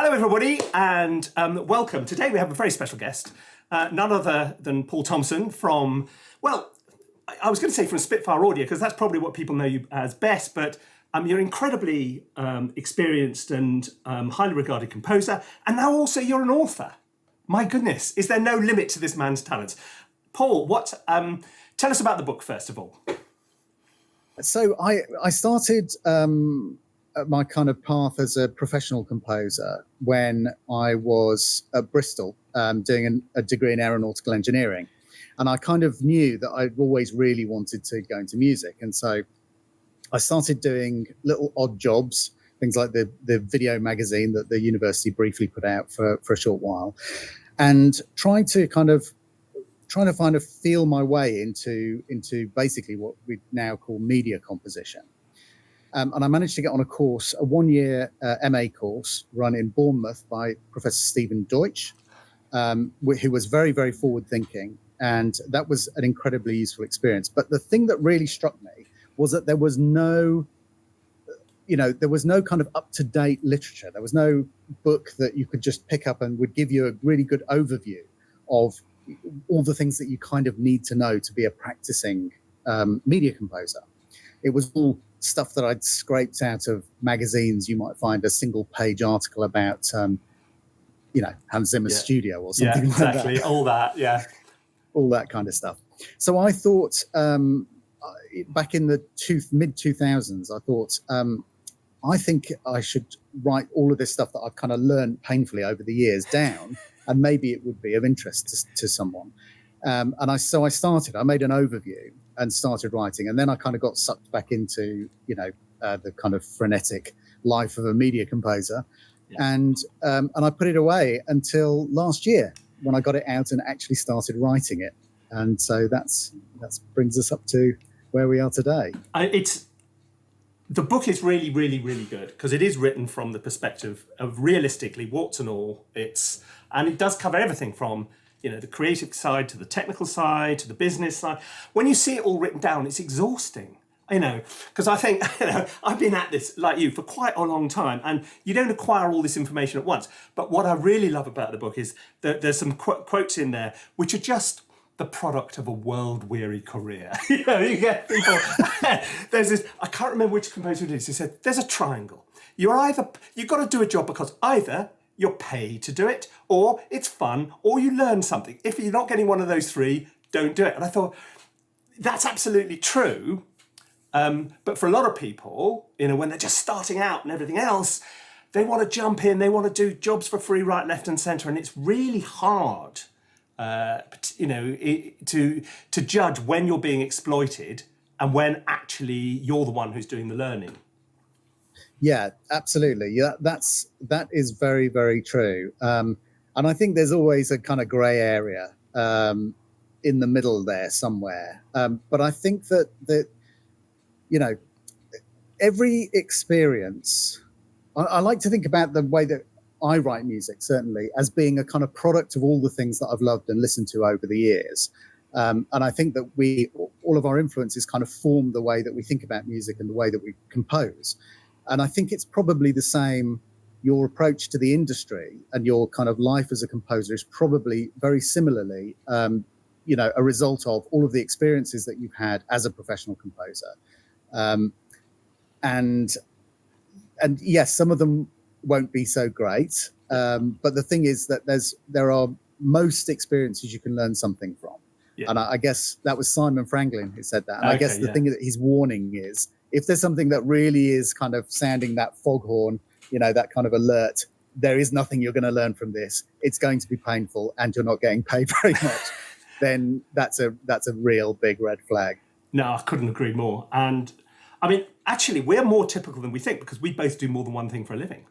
Hello, everybody, and welcome. Today we have a very special guest, none other than Paul Thomson from, well, I was going to say from Spitfire Audio, because that's probably what people know you as best, but you're incredibly experienced and highly regarded composer, and now also you're an author. My goodness, is there no limit to this man's talents? Paul, tell us about the book, first of all. So I started my kind of path as a professional composer when I was at Bristol doing a degree in aeronautical engineering. And I kind of knew that I'd always really wanted to go into music. And so I started doing little odd jobs, things like the video magazine that the university briefly put out for a short while, and trying to feel my way into basically what we now call media composition. And I managed to get on a course, a one-year MA course run in Bournemouth by Professor Stephen Deutsch, who was very, very forward-thinking. And that was an incredibly useful experience. But the thing that really struck me was that there was no kind of up-to-date literature. There was no book that you could just pick up and would give you a really good overview of all the things that you kind of need to know to be a practicing media composer. It was all stuff that I'd scraped out of magazines. You might find a single page article about, Hans Zimmer's studio or something like that. Exactly, all that, yeah. All that kind of stuff. So I thought, back in the mid-2000s, I thought, I think I should write all of this stuff that I've kind of learned painfully over the years down, and maybe it would be of interest to someone. I started. I made an overview and started writing, and then I kind of got sucked back into the kind of frenetic life of a media composer, and I put it away until last year when I got it out and actually started writing it, and so that brings us up to where we are today. The book is really, really, really good because it is written from the perspective of realistically, warts and all. And it does cover everything from the creative side to the technical side to the business side. When you see it all written down, it's exhausting. Because I think I've been at this like you for quite a long time, and you don't acquire all this information at once. But what I really love about the book is that there's some quotes in there which are just the product of a world-weary career. You get people. There's this. I can't remember which composer it is. He said, "There's a triangle. You've got to do a job because either you're paid to do it, or it's fun, or you learn something. If you're not getting one of those three, don't do it." And I thought that's absolutely true. But for a lot of people, when they're just starting out and everything else, they want to jump in. They want to do jobs for free, right, left, and centre, and it's really hard. To judge when you're being exploited and when actually you're the one who's doing the learning. Yeah, absolutely. Yeah, that is very, very true. And I think there's always a kind of grey area in the middle there somewhere. But I think that every experience, I like to think about the way that I write music, certainly, as being a kind of product of all the things that I've loved and listened to over the years. And I think that all of our influences kind of form the way that we think about music and the way that we compose. And I think it's probably the same. Your approach to the industry and your kind of life as a composer is probably very similarly, a result of all of the experiences that you've had as a professional composer. And yes, some of them won't be so great. But the thing is that there are most experiences you can learn something from. Yeah. And I guess that was Simon Franklin who said that. And I guess the thing that he's warning is, if there's something that really is kind of sounding that foghorn, that kind of alert, there is nothing you're going to learn from this. It's going to be painful and you're not getting paid very much. Then that's a real big red flag. No, I couldn't agree more. And actually, we're more typical than we think because we both do more than one thing for a living.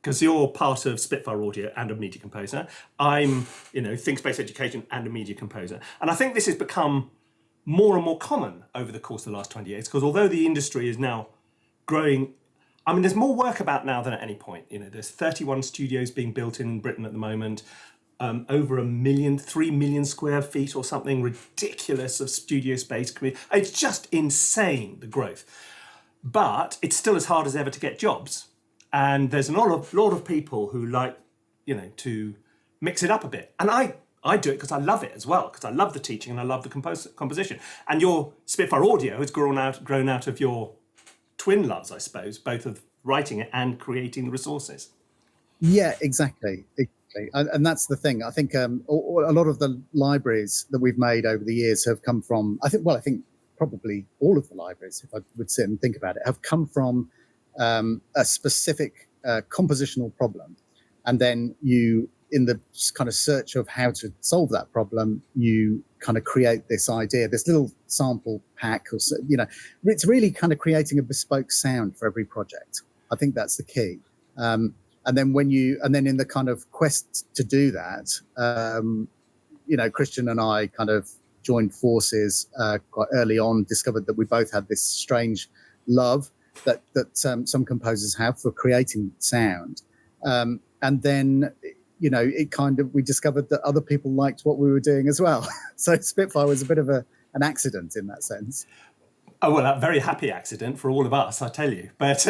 Because you're part of Spitfire Audio and a media composer. I'm, Think Space Education and a media composer. And I think this has become more and more common over the course of the last 20 years, because although the industry is now growing, there's more work about now than at any point. There's 31 studios being built in Britain at the moment, over 3 million square feet or something ridiculous of studio space. It's just insane, the growth. But it's still as hard as ever to get jobs. And there's a lot of people who like, to mix it up a bit. And I do it because I love it as well, because I love the teaching and I love the composition. And your Spitfire Audio has grown out of your twin loves, I suppose, both of writing it and creating the resources. Yeah, exactly. And that's the thing. I think a lot of the libraries that we've made over the years have come from, I think probably all of the libraries, if I would sit and think about it, have come from a specific compositional problem. And then you, in the kind of search of how to solve that problem, you kind of create this idea, this little sample pack, or it's really kind of creating a bespoke sound for every project. I think that's the key. And then in the kind of quest to do that, Christian and I kind of joined forces quite early on, discovered that we both had this strange love that some composers have for creating sound. And then, we discovered that other people liked what we were doing as well. So Spitfire was a bit of an accident in that sense. Oh, well, a very happy accident for all of us, I tell you. But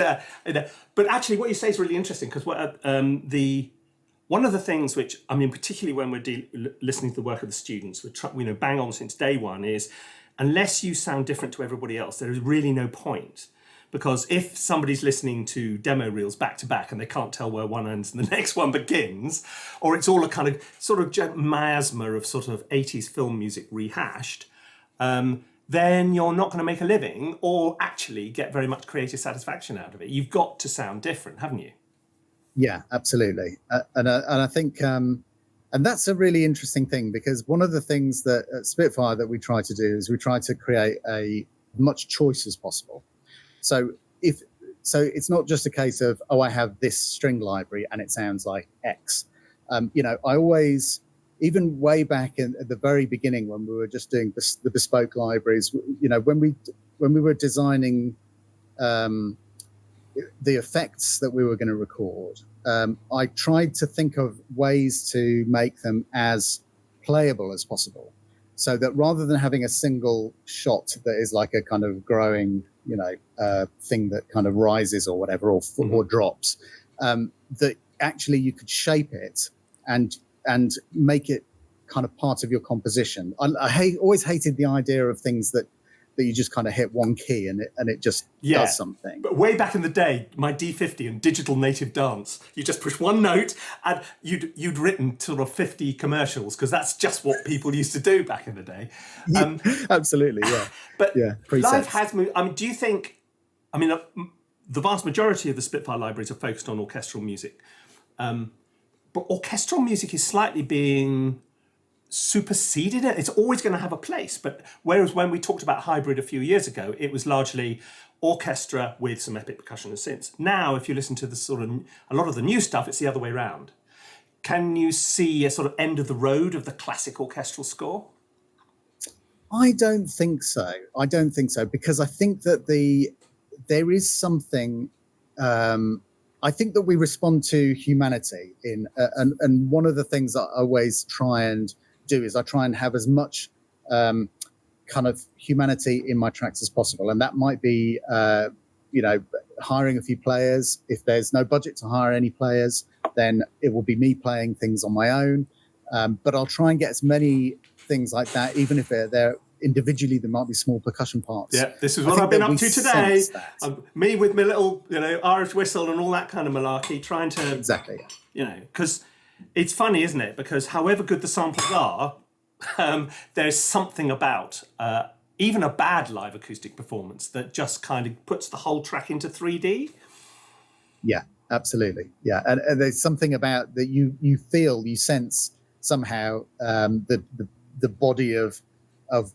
actually, what you say is really interesting, because one of the things which, particularly when we're listening to the work of the students, we bang on since day one, is unless you sound different to everybody else, there is really no point. Because if somebody's listening to demo reels back to back and they can't tell where one ends and the next one begins, or it's all a kind of sort of miasma of sort of 80s film music rehashed, then you're not going to make a living or actually get very much creative satisfaction out of it. You've got to sound different, haven't you? Yeah, absolutely. And I think, and that's a really interesting thing, because one of the things that at Spitfire that we try to do is we try to create a much choice as possible. So it's not just a case of, I have this string library and it sounds like X. I always, even way back at the very beginning when we were just doing the bespoke libraries, when we were designing the effects that we were going to record, I tried to think of ways to make them as playable as possible, so that rather than having a single shot that is like a kind of growing thing that kind of rises or whatever, or drops, that actually you could shape it and make it kind of part of your composition. I always hated the idea of things that you just kind of hit one key and it just does something. But way back in the day, my D50 and digital native dance, you just push one note and you'd written sort of 50 commercials, because that's just what people used to do back in the day. Absolutely, yeah. But presets. Life has moved. Do you think, the vast majority of the Spitfire libraries are focused on orchestral music. But orchestral music is slightly being superseded. It's always going to have a place. But whereas when we talked about hybrid a few years ago, it was largely orchestra with some epic percussion and synths. Now, if you listen to a lot of the new stuff, it's the other way around. Can you see a sort of end of the road of the classic orchestral score? I don't think so. Because I think that there is something. I think that we respond to humanity and one of the things that I always try and do is I try and have as much kind of humanity in my tracks as possible, and that might be hiring a few players. If there's no budget to hire any players, then it will be me playing things on my own, but I'll try and get as many things like that, even if they're individually there might be small percussion parts. Yeah, this is what I've been up to today. Me with my little Irish whistle and all that kind of malarkey, trying to exactly, because it's funny, isn't it? Because however good the samples are, there's something about even a bad live acoustic performance that just kind of puts the whole track into 3D. Yeah, absolutely. Yeah, and there's something about that you sense somehow the body of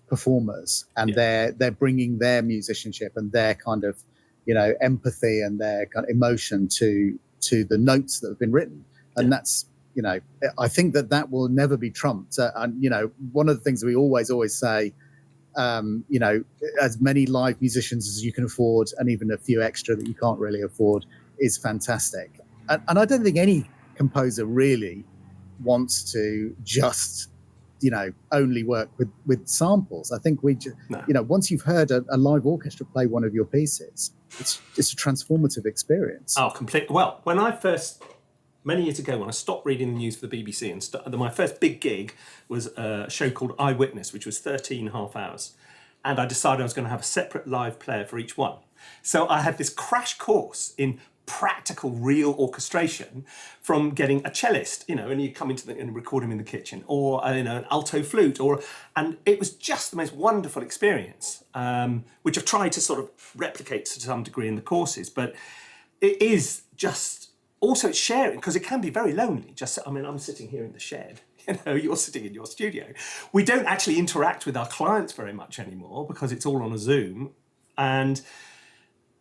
performers, and they're bringing their musicianship and their kind of empathy and their kind of emotion to the notes that have been written, and that's I think that will never be trumped. And one of the things we always say, as many live musicians as you can afford, and even a few extra that you can't really afford, is fantastic. And I don't think any composer really wants to just only work with samples. I think No. once you've heard a live orchestra play one of your pieces, it's a transformative experience. Oh, completely. Well, when I first, many years ago, when I stopped reading the news for the BBC and my first big gig was a show called Eyewitness, which was 13 and a half hours. And I decided I was going to have a separate live player for each one. So I had this crash course in practical, real orchestration from getting a cellist, and you come into and record him in the kitchen, or an alto flute, and it was just the most wonderful experience, which I've tried to sort of replicate to some degree in the courses. But it is just also sharing, because it can be very lonely. I'm sitting here in the shed. You're sitting in your studio. We don't actually interact with our clients very much anymore because it's all on a Zoom, and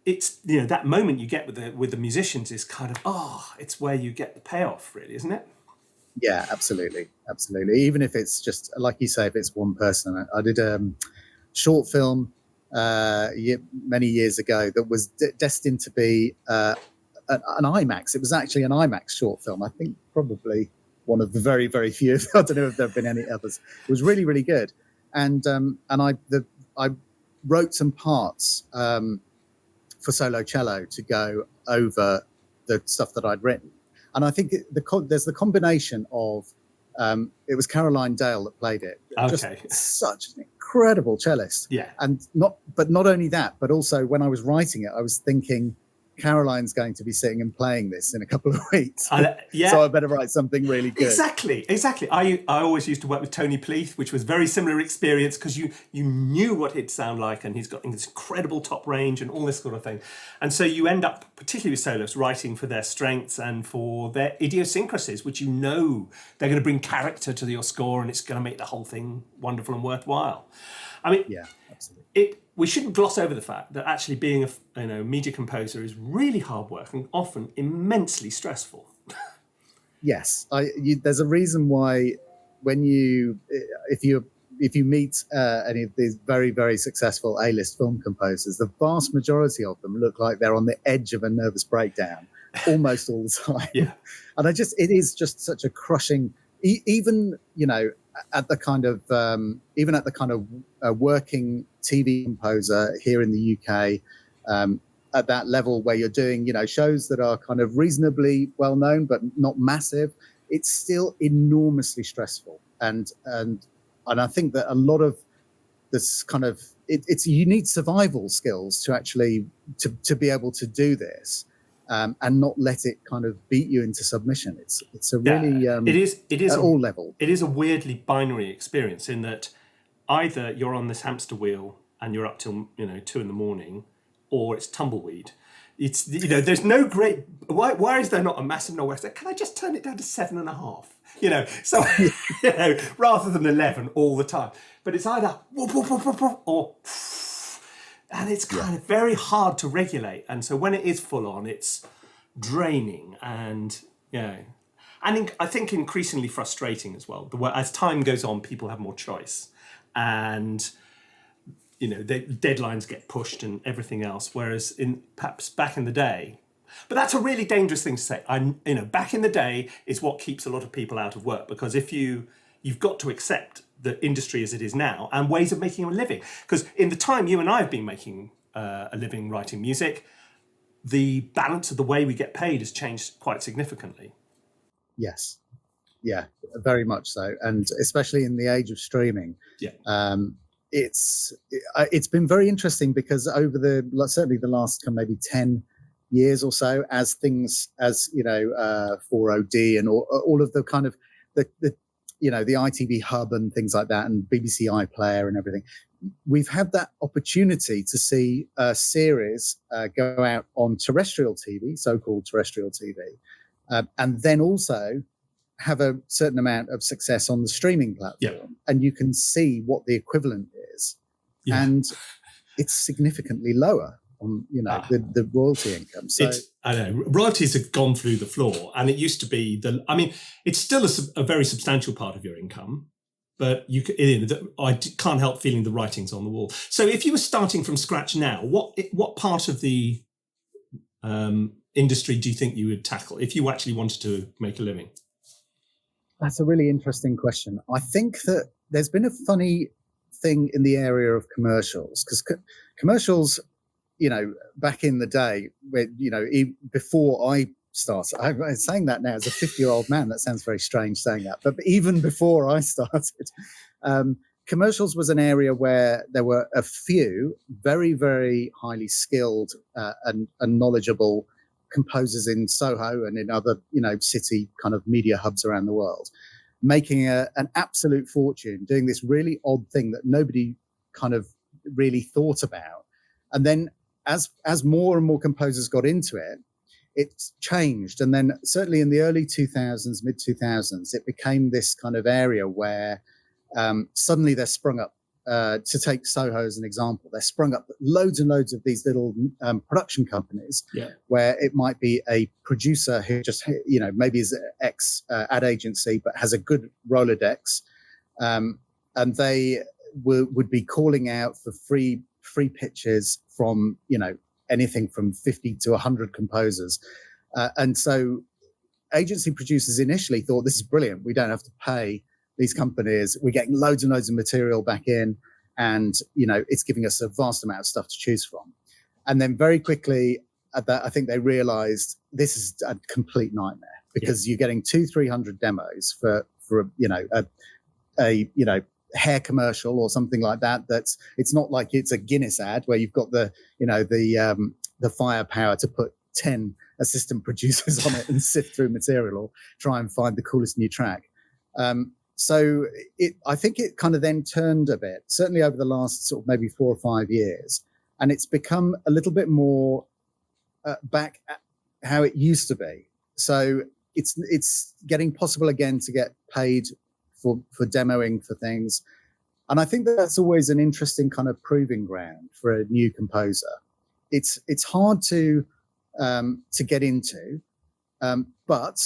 it's that moment you get with the musicians is kind of it's where you get the payoff, really, isn't it? Yeah, absolutely. Even if it's just like you say, if it's one person. I did a short film many years ago that was destined to be an IMAX. It was actually an IMAX short film. I think probably one of the very, very few. I don't know if there have been any others. It was really, really good. And I wrote some parts for solo cello to go over the stuff that I'd written. And I think there's the combination of, it was Caroline Dale that played it. Okay. Just such an incredible cellist. Yeah. And not only that, but also when I was writing it, I was thinking, Caroline's going to be sitting and playing this in a couple of weeks. Yeah. So I better write something really good. Exactly. I always used to work with Tony Peterson, which was a very similar experience because you knew what he'd sound like, and he's got this incredible top range and all this sort of thing. And so you end up, particularly with soloists, writing for their strengths and for their idiosyncrasies, which they're going to bring character to your score, and it's going to make the whole thing wonderful and worthwhile. I mean, yeah, absolutely. We shouldn't gloss over the fact that actually being a media composer is really hard work and often immensely stressful. Yes, there's a reason why if you meet any of these very, very successful A-list film composers, the vast majority of them look like they're on the edge of a nervous breakdown almost all the time. Yeah, and it is just such a crushing. Even at the kind of working TV composer here in the UK, at that level where you're doing shows that are kind of reasonably well known but not massive, it's still enormously stressful. And I think that a lot of this kind of you need survival skills to actually to be able to do this. And not let it kind of beat you into submission. It's a really it is at all levels. It is a weirdly binary experience in that either you're on this hamster wheel and you're up till 2 a.m, or it's tumbleweed. It's there's no great. Why is there not a massive Northwest? Can I just turn it down to 7.5? So rather than 11 all the time. But it's either or. And it's kind of very hard to regulate. And so when it is full on, it's draining and, and I think increasingly frustrating as well. As time goes on, people have more choice and, the deadlines get pushed and everything else. Whereas perhaps back in the day, but that's a really dangerous thing to say. Back in the day is what keeps a lot of people out of work, because if you've got to accept the industry as it is now and ways of making a living. Because in the time you and I have been making a living writing music, the balance of the way we get paid has changed quite significantly. Yes. Yeah, very much so. And especially in the age of streaming, it's been very interesting because over certainly the last maybe 10 years or so, as 4OD and all of the kind of the ITV Hub and things like that, and BBC iPlayer and everything, we've had that opportunity to see a series go out on terrestrial TV, so-called terrestrial TV, and then also have a certain amount of success on the streaming platform. And you can see what the equivalent is. And it's significantly lower on the royalty income. So I know royalties have gone through the floor, and it used to be it's still a very substantial part of your income, but I can't help feeling the writing's on the wall. So if you were starting from scratch now, what part of the industry do you think you would tackle if you actually wanted to make a living? That's a really interesting question. I think that there's been a funny thing in the area of commercials, because commercials, back in the day, where, before I started, I'm saying that now as a 50-year-old man, that sounds very strange saying that, but even before I started, commercials was an area where there were a few very, very highly skilled and knowledgeable composers in Soho and in other, city kind of media hubs around the world, making an absolute fortune doing this really odd thing that nobody kind of really thought about. And then as more and more composers got into it, it's changed. And then certainly in the early 2000s, mid 2000s, it became this kind of area where suddenly they're sprung up, to take Soho as an example, they're sprung up loads and loads of these little production companies, where it might be a producer who just, maybe is ex ad agency, but has a good Rolodex. And they would be calling out for free pitches from, anything from 50 to 100 composers. And so agency producers initially thought, this is brilliant. We don't have to pay these companies. We're getting loads and loads of material back in, and it's giving us a vast amount of stuff to choose from. And then very quickly, I think they realized this is a complete nightmare, because you're getting 200-300 demos for a hair commercial or something like that. It's not like it's a Guinness ad where you've got the firepower to put 10 assistant producers on it and sift through material or try and find the coolest new track. So I think it kind of then turned a bit, certainly over the last sort of maybe 4 or 5 years, and it's become a little bit more back at how it used to be. So it's getting possible again to get paid for demoing for things. And I think that's always an interesting kind of proving ground for a new composer. It's hard to get into, but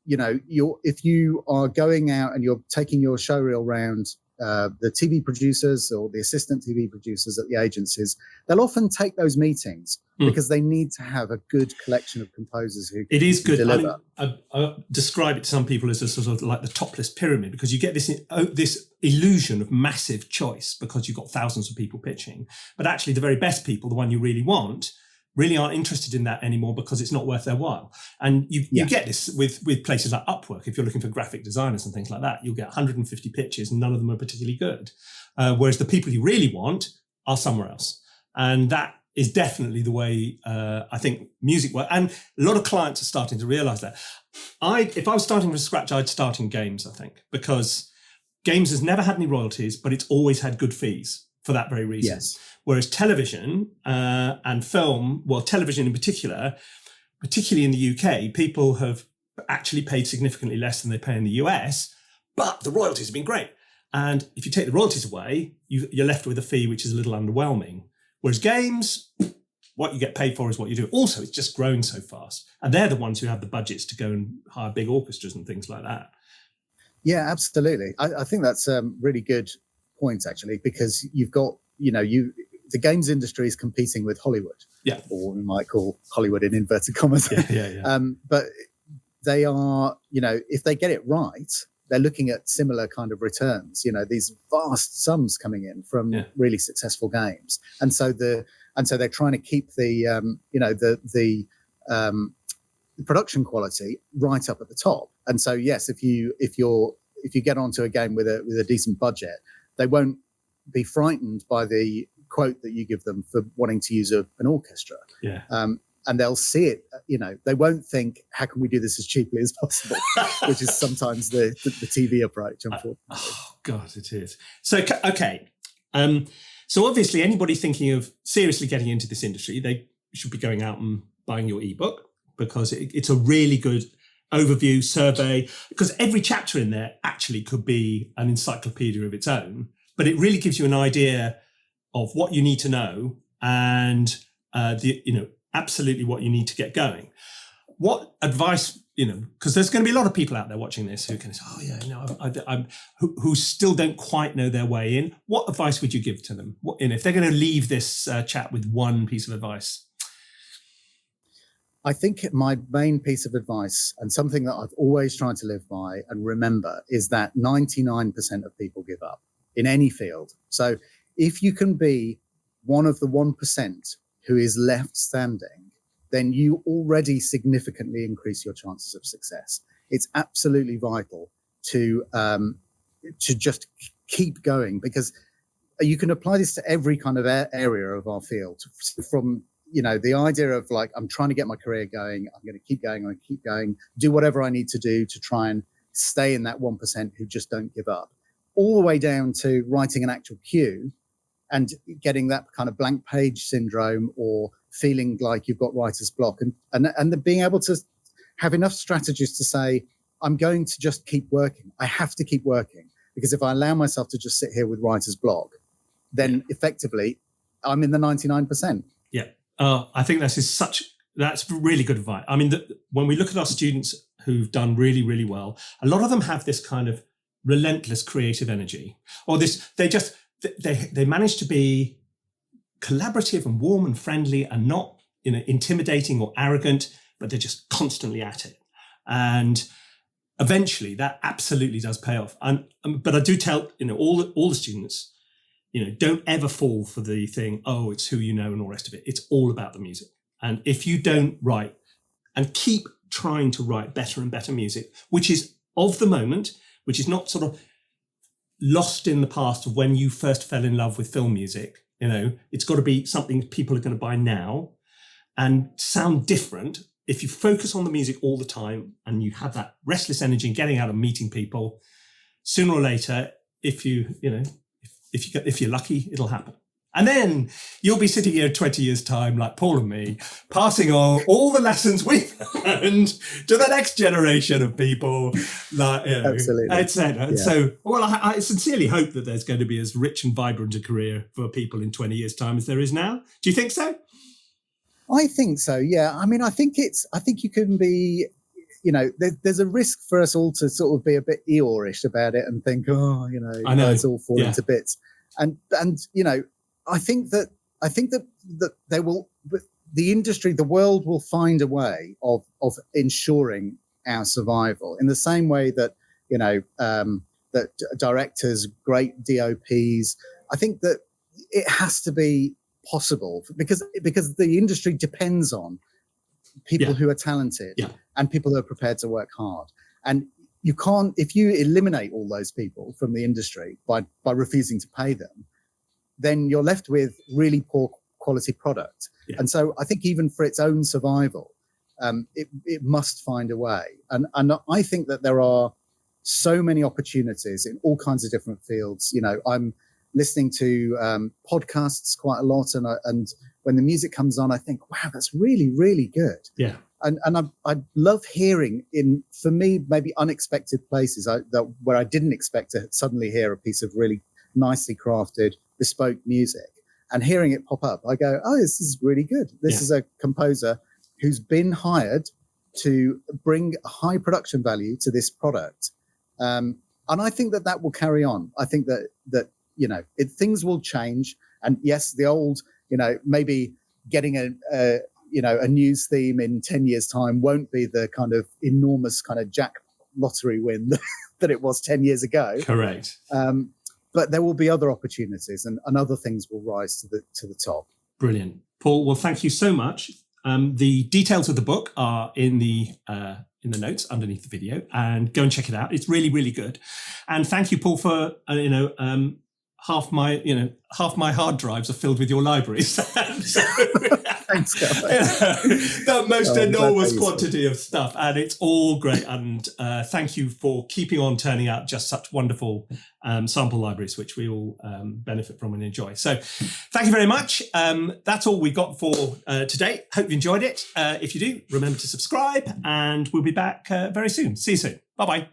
if you are going out and you're taking your showreel round, the TV producers or the assistant TV producers at the agencies, they'll often take those meetings because they need to have a good collection of composers who it is good. deliver. I describe it to some people as a sort of like the topless pyramid, because you get this illusion of massive choice because you've got thousands of people pitching, but actually the very best people, the one you really want, really aren't interested in that anymore because it's not worth their while. And you get this with places like Upwork. If you're looking for graphic designers and things like that, you'll get 150 pitches and none of them are particularly good. Whereas the people you really want are somewhere else. And that is definitely the way I think music works. And a lot of clients are starting to realize that. If I was starting from scratch, I'd start in games, I think, because games has never had any royalties, but it's always had good fees for that very reason. Yes. Whereas television and film, well, television in particular, particularly in the UK, people have actually paid significantly less than they pay in the US, but the royalties have been great. And if you take the royalties away, you're left with a fee which is a little underwhelming. Whereas games, what you get paid for is what you do. Also, it's just grown so fast. And they're the ones who have the budgets to go and hire big orchestras and things like that. Yeah, absolutely. I think that's a really good point, actually, because you've got, the games industry is competing with Hollywood, or what we might call Hollywood in inverted commas. But they are, if they get it right, they're looking at similar kind of returns. These vast sums coming in from really successful games, and so they're trying to keep the production quality right up at the top. And so yes, if you get onto a game with a decent budget, they won't be frightened by the quote that you give them for wanting to use an orchestra. And they'll see it, they won't think, how can we do this as cheaply as possible, which is sometimes the TV approach, unfortunately. Oh, God, it is. So, okay. So obviously anybody thinking of seriously getting into this industry, they should be going out and buying your ebook, because it's a really good overview survey, because every chapter in there actually could be an encyclopedia of its own, but it really gives you an idea of what you need to know and absolutely what you need to get going. What advice, because there's going to be a lot of people out there watching this who can say, who still don't quite know their way in. What advice would you give to them? If they're going to leave this chat with one piece of advice? I think my main piece of advice, and something that I've always tried to live by and remember, is that 99% of people give up in any field. So if you can be one of the 1% who is left standing, then you already significantly increase your chances of success. It's absolutely vital to just keep going, because you can apply this to every kind of area of our field, from the idea of like, I'm trying to get my career going, I'm going to keep going, do whatever I need to do to try and stay in that 1% who just don't give up, all the way down to writing an actual cue and getting that kind of blank page syndrome, or feeling like you've got writer's block, and being able to have enough strategies to say, I'm going to just keep working. I have to keep working, because if I allow myself to just sit here with writer's block, then effectively I'm in the 99%. Yeah. I think that's really good advice. I mean, when we look at our students who've done really, really well, a lot of them have this kind of relentless creative energy, or they manage to be collaborative and warm and friendly and not, intimidating or arrogant, but they're just constantly at it. And eventually that absolutely does pay off. But I do tell, all the students, don't ever fall for the thing, oh, it's who you know and all the rest of it. It's all about the music. And if you don't write and keep trying to write better and better music, which is of the moment, which is not sort of lost in the past of when you first fell in love with film music, it's got to be something people are going to buy now and sound different. If you focus on the music all the time and you have that restless energy and getting out and meeting people, sooner or later, if you're lucky, it'll happen. And then you'll be sitting here in 20 years' time, like Paul and me, passing on all the lessons we've learned to the next generation of people. Absolutely. Etc. And so, I sincerely hope that there's going to be as rich and vibrant a career for people in 20 years' time as there is now. Do you think so? I think so, yeah. I mean, I think you can be, there's a risk for us all to sort of be a bit Eeyore-ish about it and think, I know. It's all falling to bits. And I think that there will, the industry, the world will find a way of ensuring our survival, in the same way that, that directors, great DOPs, I think that it has to be possible, because the industry depends on people who are talented and people who are prepared to work hard. And you can't, if you eliminate all those people from the industry by refusing to pay them, then you're left with really poor quality product. Yeah. And so I think even for its own survival, it must find a way. And I think that there are so many opportunities in all kinds of different fields. I'm listening to podcasts quite a lot, and when the music comes on, I think, wow, that's really, really good. Yeah. And I love hearing in, for me, maybe unexpected places where I didn't expect to suddenly hear a piece of really nicely crafted, bespoke music, and hearing it pop up, I go, oh, this is really good. This is a composer who's been hired to bring a high production value to this product. And I think that will carry on. I think that things will change. And yes, the old, maybe getting a news theme in 10 years' time won't be the kind of enormous kind of jack lottery win that it was 10 years ago. Correct. But there will be other opportunities, and other things will rise to the top. Brilliant. Paul, well, thank you so much. The details of the book are in the notes underneath the video, and go and check it out. It's really, really good. And thank you, Paul, for half my hard drives are filled with your libraries. Thanks, Guy. The most enormous quantity of stuff, and it's all great. And thank you for keeping on turning out just such wonderful sample libraries, which we all benefit from and enjoy. So thank you very much. That's all we got for today. Hope you enjoyed it. If you do, remember to subscribe, and we'll be back very soon. See you soon. Bye-bye.